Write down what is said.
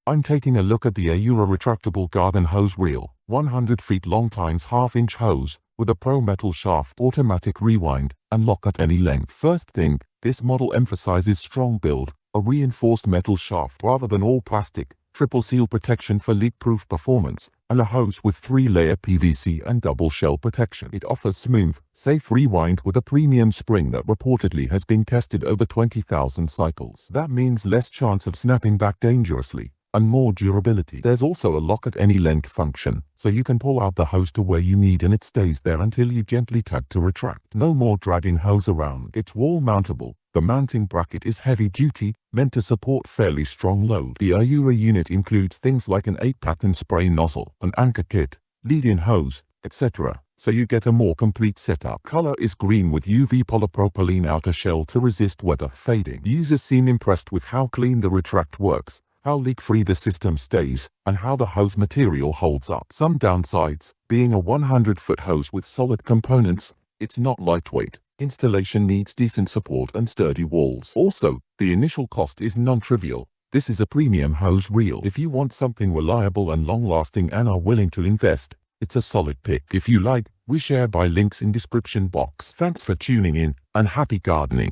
I'm taking a look at the AYURA Retractable Garden Hose Reel, 100 feet long times half-inch hose, with a pro metal shaft, automatic rewind, and lock at any length. First thing, this model emphasizes strong build, a reinforced metal shaft rather than all plastic, triple seal protection for leak-proof performance, and a hose with 3-layer PVC and double shell protection. It offers smooth, safe rewind with a premium spring that reportedly has been tested over 20,000 cycles. That means less chance of snapping back dangerously, and more durability. There's also a lock at any length function, so you can pull out the hose to where you need and it stays there until you gently tug to retract. No more dragging hose around. It's wall mountable. The mounting bracket is heavy duty, meant to support fairly strong load. The AYURA unit includes things like an 8-pattern spray nozzle, an anchor kit, lead-in hose, etc. So you get a more complete setup. Color is green with UV polypropylene outer shell to resist weather fading. Users seem impressed with how clean the retract works, how leak-free the system stays, and how the hose material holds up. Some downsides: being a 100-foot hose with solid components, it's not lightweight. Installation needs decent support and sturdy walls. Also, the initial cost is non-trivial. This is a premium hose reel. If you want something reliable and long-lasting and are willing to invest, it's a solid pick. If you like, we share by links in description box. Thanks for tuning in, and happy gardening.